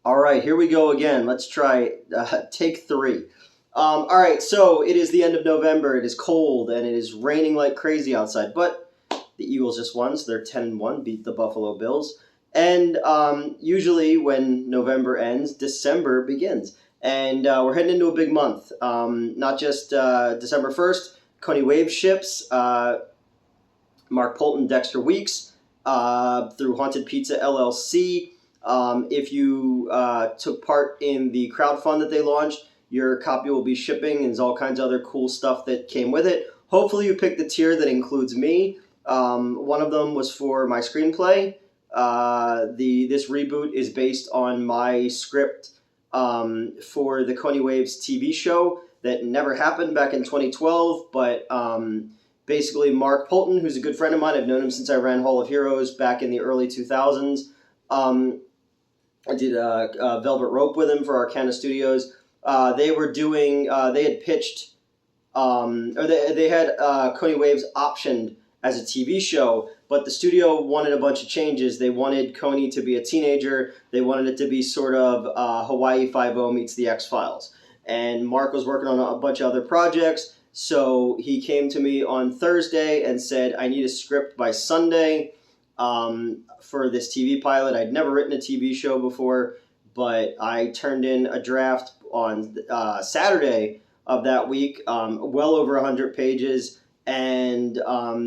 All right, here we go again. Let's try take three. All right, so it is the end of November. It is cold and it is raining like crazy outside. But the Eagles just won, so they're 10-1, beat the Buffalo Bills. And usually when November ends, December begins. And we're heading into a big month. Not just December 1st, Coney Wave ships, Mark Polton, Dexter Weeks, through Haunted Pizza LLC. If you took part in the crowdfund that they launched, your copy will be shipping, and there's all kinds of other cool stuff that came with it. Hopefully you picked the tier that includes me. One of them was for my screenplay. This reboot is based on my script for the Coney Waves TV show that never happened back in 2012, but basically Mark Polton, who's a good friend of mine, I've known him since I ran Hall of Heroes back in the early 2000s. I did Velvet Rope with him for Arcana Studios. They were doing, they had pitched, or they had Coney Waves optioned as a TV show, but the studio wanted a bunch of changes. They wanted Coney to be a teenager. They wanted it to be sort of Hawaii Five-0 meets the X-Files. And Mark was working on a bunch of other projects, so he came to me on Thursday and said, I need a script by Sunday. For this TV pilot. I'd never written a TV show before, but I turned in a draft on Saturday of that week, well over 100 pages, and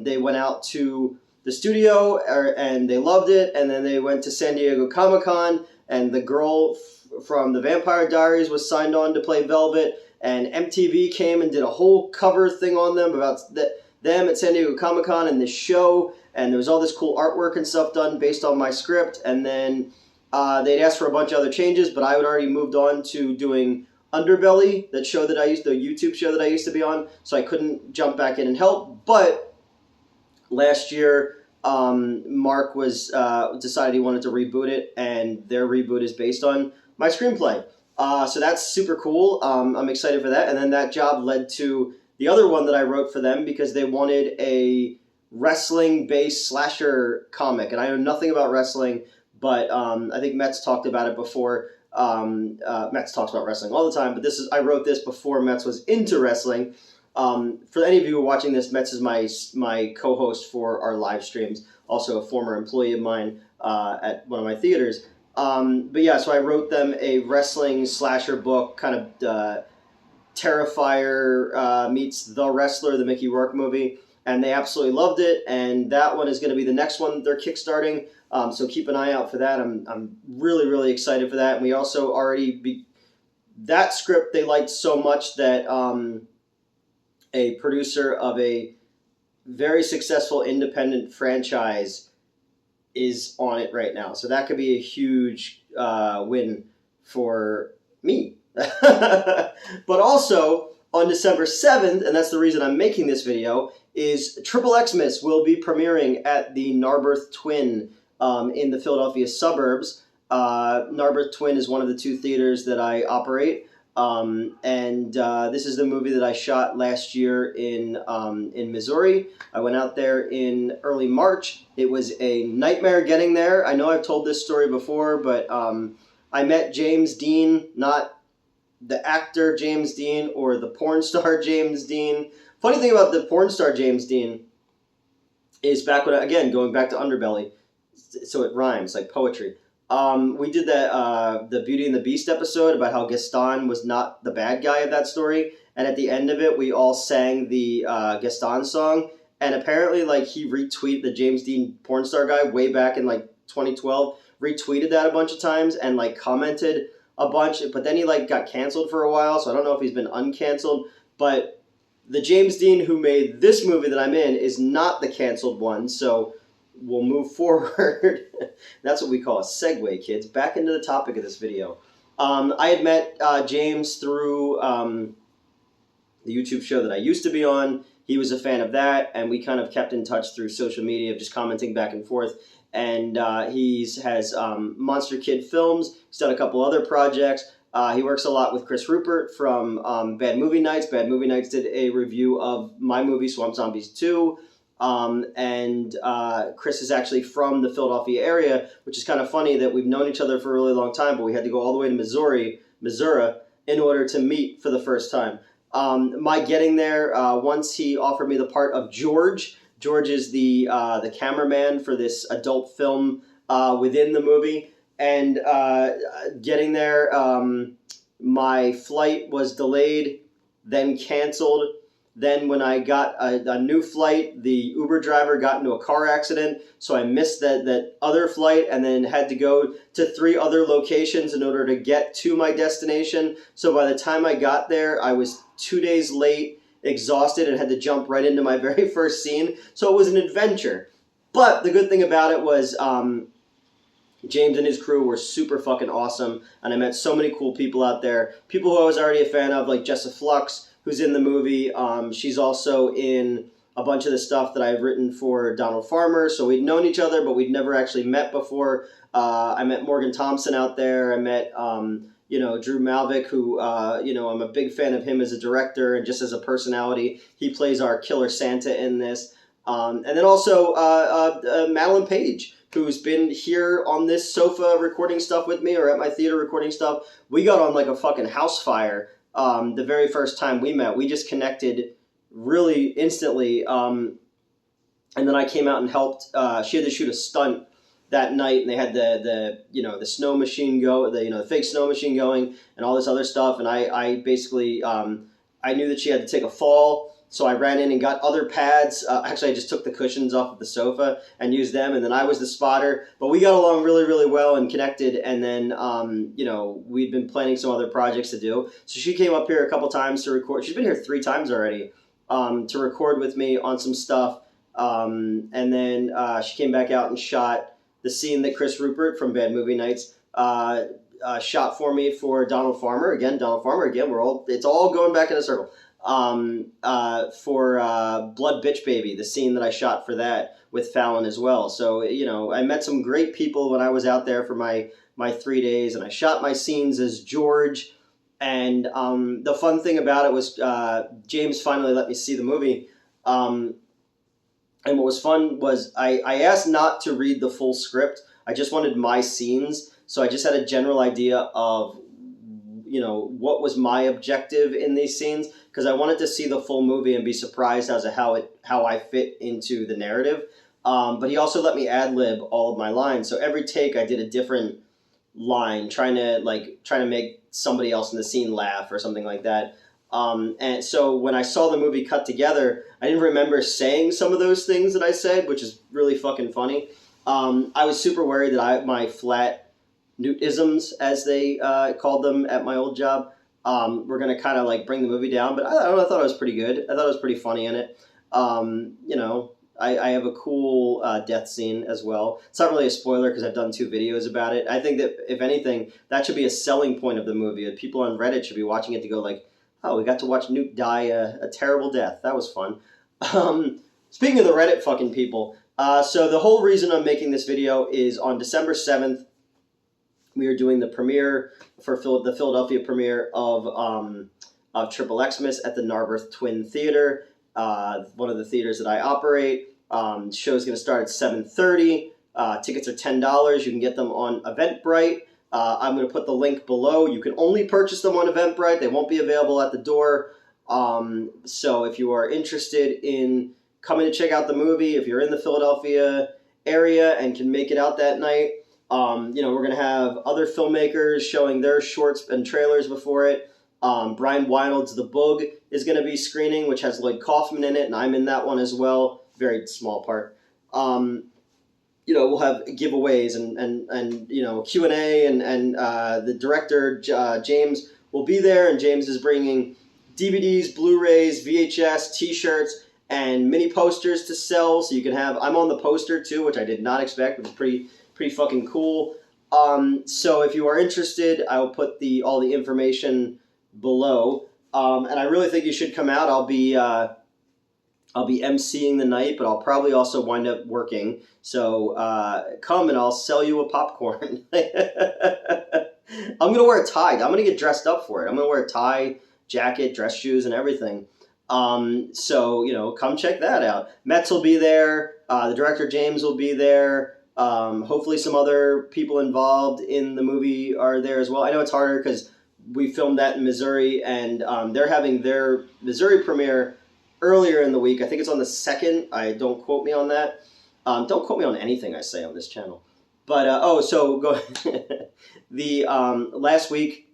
they went out to the studio and they loved it, and then they went to San Diego Comic-Con, and the girl from the Vampire Diaries was signed on to play Velvet, and MTV came and did a whole cover thing on them about them at San Diego Comic-Con and this show, and there was all this cool artwork and stuff done based on my script, and then they'd asked for a bunch of other changes, but I had already moved on to doing Underbelly, the YouTube show that I used to be on, so I couldn't jump back in and help. But last year, Mark was decided he wanted to reboot it, and their reboot is based on my screenplay. So that's super cool. I'm excited for that, and then that job led to the other one that I wrote for them because they wanted a wrestling-based slasher comic, and I know nothing about wrestling, but I think Metz talked about it before. Metz talks about wrestling all the time, but I wrote this before Metz was into wrestling. For any of you who are watching this, Metz is my co-host for our live streams, also a former employee of mine at one of my theaters. But yeah, so I wrote them a wrestling slasher book, kind of Terrifier meets The Wrestler, the Mickey Rourke movie, and they absolutely loved it, and that one is going to be the next one they're kickstarting, so keep an eye out for that. I'm really, really excited for that, and we also that script they liked so much that a producer of a very successful independent franchise is on it right now, so that could be a huge win for me. But also, on December 7th, and that's the reason I'm making this video, is XXX-MAS will be premiering at the Narberth Twin in the Philadelphia suburbs. Narberth Twin is one of the two theaters that I operate, and this is the movie that I shot last year in Missouri. I went out there in early March. It was a nightmare getting there. I know I've told this story before, but I met James Dean, not the actor James Dean or the porn star James Dean. Funny thing about the porn star James Dean is back when, again, going back to Underbelly, so it rhymes, like poetry. We did the Beauty and the Beast episode about how Gaston was not the bad guy of that story, and at the end of it, we all sang the Gaston song, and apparently, like, he retweeted the James Dean porn star guy way back in, like, 2012, retweeted that a bunch of times, and, like, commented a bunch, but then he like got canceled for a while, so I don't know if he's been uncanceled, but the James Dean who made this movie that I'm in is not the canceled one, so we'll move forward. That's what we call a segue, kids. Back into the topic of this video. I had met James through the YouTube show that I used to be on. He was a fan of that, and we kind of kept in touch through social media, just commenting back and forth. And he has Monster Kid Films. He's done a couple other projects. He works a lot with Chris Rupert from Bad Movie Nights. Bad Movie Nights did a review of my movie, Swamp Zombies 2. And Chris is actually from the Philadelphia area, which is kind of funny that we've known each other for a really long time, but we had to go all the way to Missouri, in order to meet for the first time. My getting there, once he offered me the part of George. George is the cameraman for this adult film within the movie. And getting there, my flight was delayed, then canceled. Then when I got a new flight, the Uber driver got into a car accident, so I missed that other flight and then had to go to 3 other locations in order to get to my destination. So by the time I got there, I was 2 days late, exhausted, and had to jump right into my very first scene. So it was an adventure. But the good thing about it was James and his crew were super fucking awesome, and I met so many cool people out there. People who I was already a fan of, like Jessa Flux, who's in the movie. She's also in a bunch of the stuff that I've written for Donald Farmer. So we'd known each other, but we'd never actually met before. I met Morgan Thompson out there. I met, Drew Malvick, who, I'm a big fan of him as a director and just as a personality. He plays our killer Santa in this. And then also Madeline Page, who's been here on this sofa recording stuff with me or at my theater recording stuff. We got on like a fucking house fire. The very first time we met. We just connected really instantly. And then I came out and helped. She had to shoot a stunt that night, and they had the snow machine go, the fake snow machine going, and all this other stuff. And I basically I knew that she had to take a fall, so I ran in and got other pads. Actually, I just took the cushions off of the sofa and used them, and then I was the spotter. But we got along really, really well and connected, and then, we'd been planning some other projects to do. So she came up here a couple times to record. She's been here 3 times already to record with me on some stuff. And then she came back out and shot the scene that Chris Rupert from Bad Movie Nights shot for me for Donald Farmer. Again, it's all going back in a circle. For Blood Bitch Baby, the scene that I shot for that with Fallon as well. So, I met some great people when I was out there for my 3 days, and I shot my scenes as George. And the fun thing about it was James finally let me see the movie. And what was fun was I asked not to read the full script. I just wanted my scenes. So I just had a general idea of, what was my objective in these scenes, because I wanted to see the full movie and be surprised as to how I fit into the narrative. But he also let me ad-lib all of my lines. So every take I did a different line, trying to make somebody else in the scene laugh or something like that. And so when I saw the movie cut together, I didn't remember saying some of those things that I said, which is really fucking funny. I was super worried that my flat newtisms, as they called them at my old job, were going to kind of bring the movie down. But I don't know, I thought it was pretty good. I thought it was pretty funny in it. I have a cool death scene as well. It's not really a spoiler because I've done 2 videos about it. I think that, if anything, that should be a selling point of the movie. People on Reddit should be watching it to go oh, we got to watch Newt die a terrible death. That was fun. Speaking of the Reddit fucking people, so the whole reason I'm making this video is on December 7th, we are doing the premiere for the Philadelphia premiere of XXX-MAS at the Narberth Twin Theater, one of the theaters that I operate. The show's going to start at 7:30. Tickets are $10. You can get them on Eventbrite. I'm going to put the link below. You can only purchase them on Eventbrite. They won't be available at the door. So if you are interested in coming to check out the movie, if you're in the Philadelphia area and can make it out that night, we're going to have other filmmakers showing their shorts and trailers before it. Brian Weinald's The Boog is going to be screening, which has Lloyd Kaufman in it, and I'm in that one as well. Very small part. We'll have giveaways and Q&A, and the director, James, will be there, and James is bringing DVDs, Blu-rays, VHS, T-shirts, and mini posters to sell, so you can have. I'm on the poster too, which I did not expect, which is pretty fucking cool. So if you are interested, I will put all the information below, and I really think you should come out. I'll be emceeing the night, but I'll probably also wind up working. So come and I'll sell you a popcorn. I'm gonna wear a tie. I'm gonna get dressed up for it. I'm gonna wear a tie, jacket, dress shoes, and everything. So, come check that out. Metz will be there. The director, James, will be there. Hopefully some other people involved in the movie are there as well. I know it's harder because we filmed that in Missouri, and they're having their Missouri premiere earlier in the week. I think it's on the 2nd. Don't quote me on that. Don't quote me on anything I say on this channel. But, so go the last week,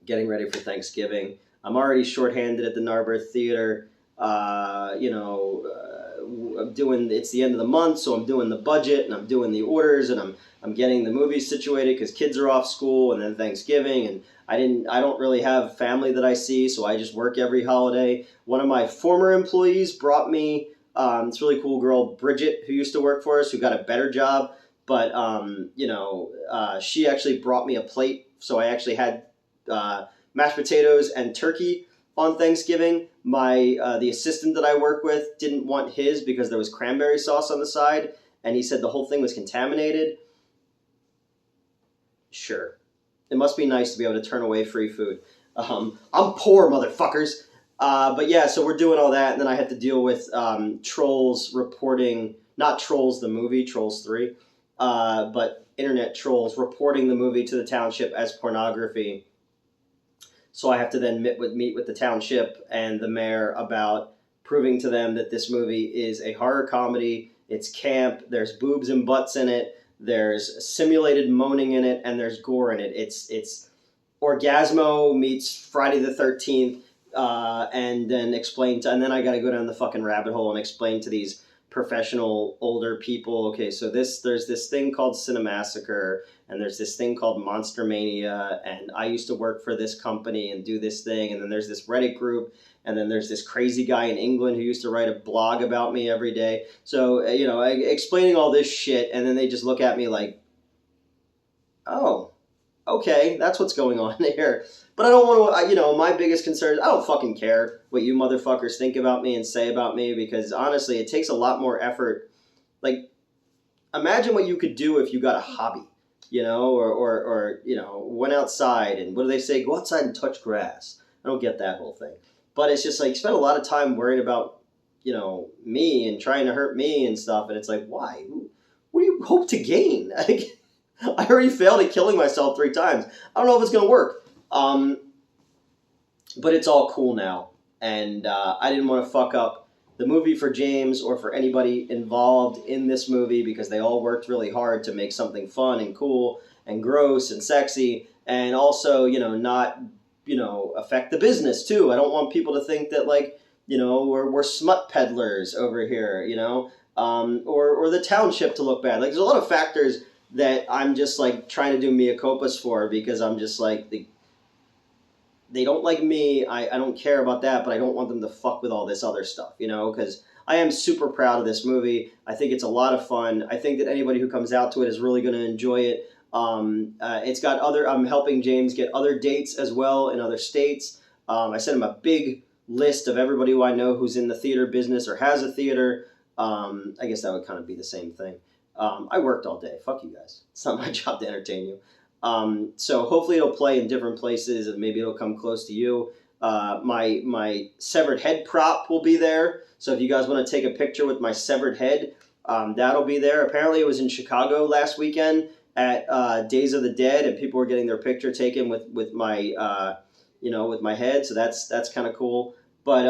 getting ready for Thanksgiving. I'm already shorthanded at the Narberth Theater. I'm doing. It's the end of the month, so I'm doing the budget and I'm doing the orders and I'm getting the movies situated because kids are off school and then Thanksgiving, and I don't really have family that I see, so I just work every holiday. One of my former employees brought me this really cool girl, Bridget, who used to work for us, who got a better job, but she actually brought me a plate, so I actually had mashed potatoes and turkey on Thanksgiving. The assistant that I work with didn't want his because there was cranberry sauce on the side, and he said the whole thing was contaminated. Sure. It must be nice to be able to turn away free food. I'm poor, motherfuckers. But yeah, so we're doing all that, and then I had to deal with trolls reporting, not Trolls the movie, Trolls 3, but internet trolls reporting the movie to the township as pornography. So I have to then meet with the township and the mayor about proving to them that this movie is a horror comedy. It's camp. There's boobs and butts in it. There's simulated moaning in it, and there's gore in it. It's Orgasmo meets Friday the 13th, and then and then I got to go down the fucking rabbit hole and explain to these professional older people, okay, so there's this thing called Cinemassacre, and there's this thing called Monster Mania, and I used to work for this company and do this thing, and then there's this Reddit group, and then there's this crazy guy in England who used to write a blog about me every day. So, explaining all this shit, and then they just look at me like, oh, okay, that's what's going on here. But I don't want to, my biggest concern is I don't fucking care what you motherfuckers think about me and say about me, because honestly, it takes a lot more effort. Like, imagine what you could do if you got a hobby, or went outside and what do they say? Go outside and touch grass. I don't get that whole thing. But it's just like, you spend a lot of time worrying about, me and trying to hurt me and stuff. And it's like, why? What do you hope to gain? I already failed at killing myself 3 times. I don't know if it's going to work. But it's all cool now. And I didn't want to fuck up the movie for James or for anybody involved in this movie, because they all worked really hard to make something fun and cool and gross and sexy, and also, not, affect the business too. I don't want people to think that, like, we're smut peddlers over here, or the township to look bad. Like, there's a lot of factors that I'm just, like, trying to do mea culpas for, because I'm just, like, they don't like me. I don't care about that, but I don't want them to fuck with all this other stuff, because I am super proud of this movie. I think it's a lot of fun. I think that anybody who comes out to it is really going to enjoy it. It's got I'm helping James get other dates as well in other states. I sent him a big list of everybody who I know who's in the theater business or has a theater. I guess that would kind of be the same thing. I worked all day. Fuck you guys. It's not my job to entertain you. So hopefully it'll play in different places, and maybe it'll come close to you. My severed head prop will be there. So if you guys want to take a picture with my severed head, that'll be there. Apparently it was in Chicago last weekend at Days of the Dead, and people were getting their picture taken with my with my head. So that's kind of cool. But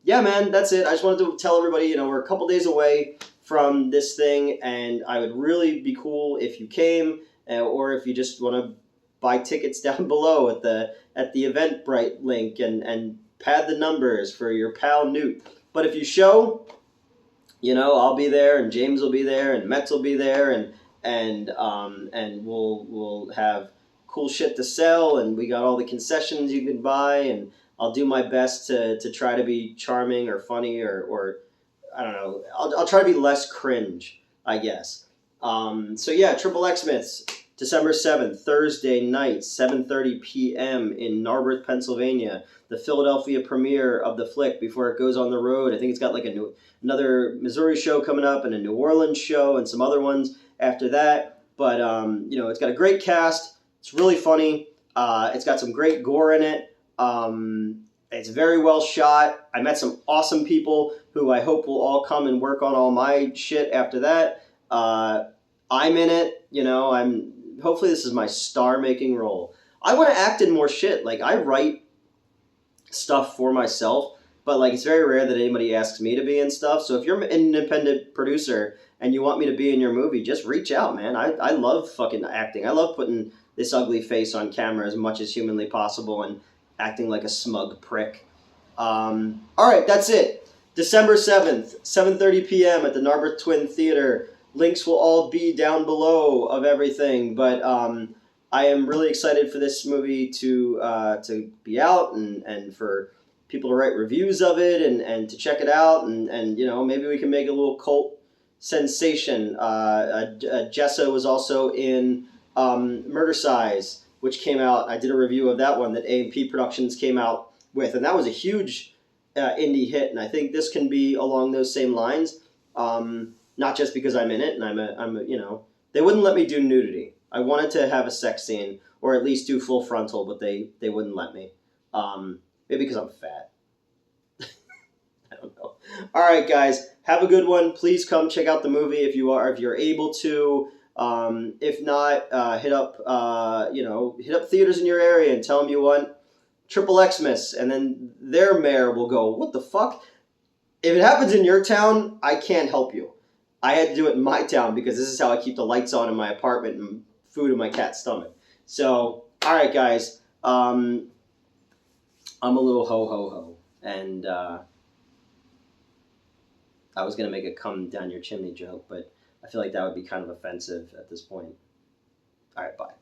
yeah, man, that's it. I just wanted to tell everybody, we're a couple days away from this thing, and I would really be cool if you came. Or if you just want to buy tickets down below at the Eventbrite link and pad the numbers for your pal Newt. But if you show, I'll be there, and James will be there, and Metz will be there, and we'll have cool shit to sell, and we got all the concessions you can buy, and I'll do my best to try to be charming or funny or I don't know. I'll try to be less cringe, I guess. So yeah, XXX-MAS, December 7th, Thursday night, 7:30 p.m. in Narberth, Pennsylvania. The Philadelphia premiere of the flick before it goes on the road. I think it's got like another Missouri show coming up and a New Orleans show and some other ones after that. But, it's got a great cast. It's really funny. It's got some great gore in it. It's very well shot. I met some awesome people who I hope will all come and work on all my shit after that. I'm in it. You know, hopefully this is my star-making role. I want to act in more shit. Like, I write stuff for myself, but like it's very rare that anybody asks me to be in stuff. So if you're an independent producer and you want me to be in your movie, just reach out, man. I love fucking acting. I love putting this ugly face on camera as much as humanly possible and acting like a smug prick. All right, that's it. December 7th, 7:30 p.m. at the Narberth Twin Theater. Links will all be down below of everything, but I am really excited for this movie to be out and for people to write reviews of it and to check it out and you know, maybe we can make a little cult sensation. Jessa was also in Murder Size, which came out. I did a review of that one that A&P Productions came out with, and that was a huge indie hit. And I think this can be along those same lines. Not just because I'm in it and I'm a you know, they wouldn't let me do nudity. I wanted to have a sex scene or at least do full frontal, but they wouldn't let me. Maybe because I'm fat. I don't know. All right, guys, have a good one. Please come check out the movie if you're able to. If not, hit up theaters in your area and tell them you want XXX-MAS, and then their mayor will go, "What the fuck?" If it happens in your town, I can't help you. I had to do it in my town because this is how I keep the lights on in my apartment and food in my cat's stomach. So, all right, guys. I'm a little ho-ho-ho. And I was going to make a come down your chimney joke, but I feel like that would be kind of offensive at this point. All right, bye.